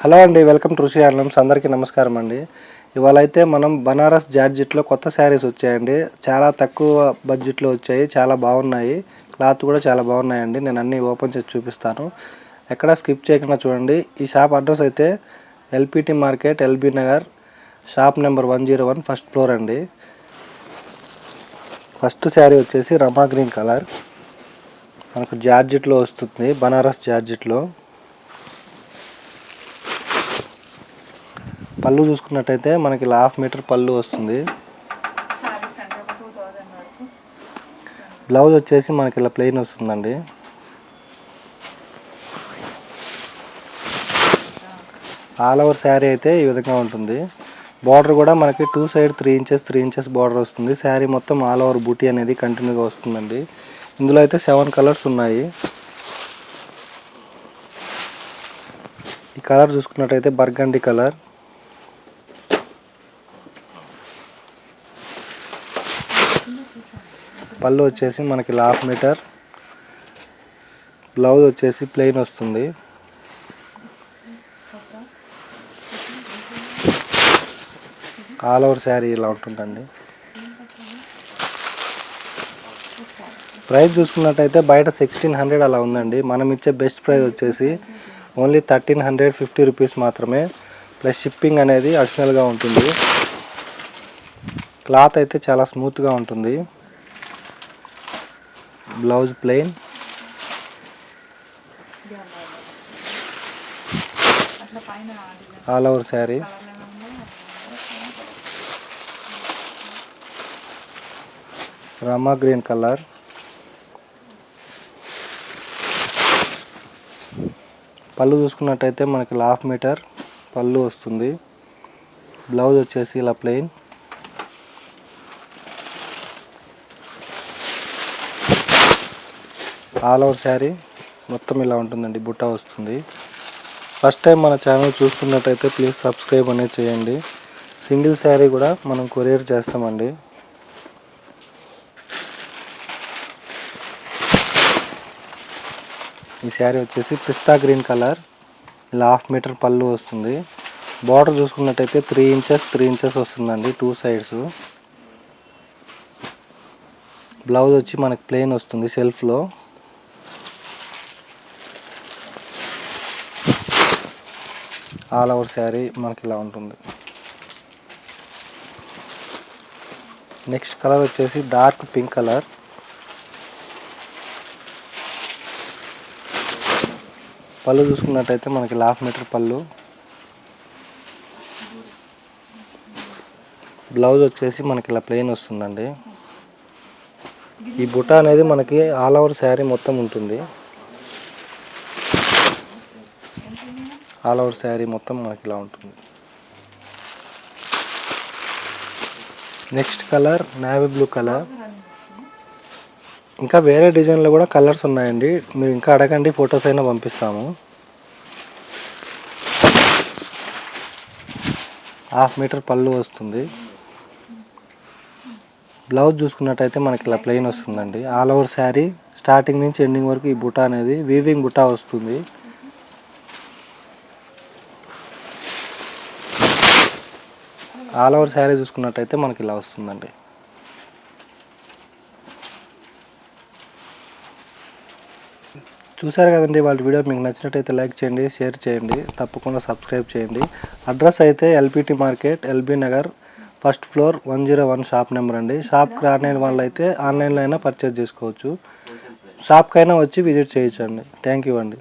Hello అండి, welcome to Rishi handlooms. అందరికీ నమస్కారం అండి. ఇవాళ అయితే మనం బనారస్ జార్జెట్లో కొత్త శారీస్ వచ్చాయండి. చాలా తక్కువ బడ్జెట్లో వచ్చాయి, చాలా బాగున్నాయి. క్లాత్ కూడా చాలా బాగున్నాయండి. నేను అన్నీ ఓపెన్ చేసి చూపిస్తాను, ఎక్కడ స్కిప్ చేయకుండా చూడండి. ఈ షాప్ అడ్రస్ అయితే LPT market, LB Nagar, shop number 101, first floor అండి. ఫస్ట్ శారీ వచ్చేసి రమా గ్రీన్ కలర్, మనకు జార్జెట్లో వస్తుంది, బనారస్ జార్జెట్లో. పళ్ళు చూసుకున్నట్టయితే మనకి 1/2 మీటర్ పళ్ళు వస్తుంది. బ్లౌజ్ వచ్చేసి మనకి ఇలా ప్లెయిన్ వస్తుందండి. ఆల్ ఓవర్ శారీ అయితే ఈ విధంగా ఉంటుంది. బార్డర్ కూడా మనకి 2 సైడ్ 3 ఇంచెస్ బార్డర్ వస్తుంది. శారీ మొత్తం ఆల్ ఓవర్ బూటీ అనేది కంటిన్యూగా వస్తుందండి. ఇందులో అయితే 7 కలర్స్ ఉన్నాయి. ఈ కలర్ చూసుకున్నట్టయితే బర్గండి కలర్. పళ్ళు వచ్చేసి మనకి 1/2 మీటర్, బ్లౌజ్ వచ్చేసి ప్లెయిన్ వస్తుంది. ఆల్ ఓవర్ శారీ ఇలా ఉంటుందండి. ప్రైస్ చూసుకున్నట్టయితే బయట 1600 అలా ఉందండి. మనం ఇచ్చే బెస్ట్ ప్రైస్ వచ్చేసి ఓన్లీ 1350 రూపీస్ మాత్రమే, ప్లస్ షిప్పింగ్ అనేది అడిషనల్గా ఉంటుంది. క్లాత్ అయితే చాలా స్మూత్గా ఉంటుంది. Blouse plain, all over sari. Rama green colour. పళ్ళు చూసుకున్నట్టయితే మనకి 1/2 మీటర్ పళ్ళు వస్తుంది. బ్లౌజ్ వచ్చేసి ఇలా ప్లెయిన్. ఆల్ ఓవర్ శారీ మొత్తం ఇలా ఉంటుందండి, బుట్ట వస్తుంది. ఫస్ట్ టైం మన ఛానల్ చూస్తున్నట్టయితే ప్లీజ్ సబ్స్క్రైబ్ అనేది చేయండి. సింగిల్ శారీ కూడా మనం కొరియర్ చేస్తామండి. ఈ శారీ వచ్చేసి పిస్తా గ్రీన్ కలర్, ఇలా 1/2 మీటర్ పళ్ళు వస్తుంది. బార్డర్ చూసుకున్నట్టయితే 3 ఇంచెస్ వస్తుందండి, 2 సైడ్స్. బ్లౌజ్ వచ్చి మనకి ప్లెయిన్ వస్తుంది సెల్ఫ్లో. ఆల్ ఓవర్ శారీ మనకి ఇలా ఉంటుంది. నెక్స్ట్ కలర్ వచ్చేసి డార్క్ పింక్ కలర్. పళ్ళు చూసుకున్నట్టయితే మనకి 1/2 మీటర్ పళ్ళు. బ్లౌజ్ వచ్చేసి మనకి ఇలా ప్లెయిన్ వస్తుందండి. ఈ బుట్ట అనేది మనకి ఆల్ ఓవర్ శారీ మొత్తం ఉంటుంది. ఆల్ ఓవర్ శారీ మొత్తం మనకి ఇలా ఉంటుంది. Next colour navy blue colour. ఇంకా వేరే డిజైన్లో కూడా కలర్స్ ఉన్నాయండి, మీరు ఇంకా అడగండి, ఫొటోస్ అయినా పంపిస్తాము. 1/2 మీటర్ పళ్ళు వస్తుంది. బ్లౌజ్ చూసుకున్నట్టయితే మనకి ఇలా ప్లెయిన్ వస్తుందండి. ఆల్ ఓవర్ శారీ స్టార్టింగ్ నుంచి ఎండింగ్ వరకు ఈ బుట్ట అనేది వీవింగ్ బుట్ట వస్తుంది. ఆల్ ఓవర్ శారీ చూసుకున్నట్టయితే మనకి ఇలా వస్తుందండి. చూసారు కదండి, వాళ్ళ వీడియో మీకు నచ్చినట్టయితే లైక్ చేయండి, షేర్ చేయండి, తప్పకుండా సబ్స్క్రైబ్ చేయండి. అడ్రస్ అయితే LPT market, LB Nagar, first floor, 101 shop number అండి. షాప్కి రాని వాళ్ళు అయితే ఆన్లైన్లో అయినా పర్చేజ్ చేసుకోవచ్చు. షాప్కైనా వచ్చి విజిట్ చేయొచ్చు అండి. థ్యాంక్ యూ అండి.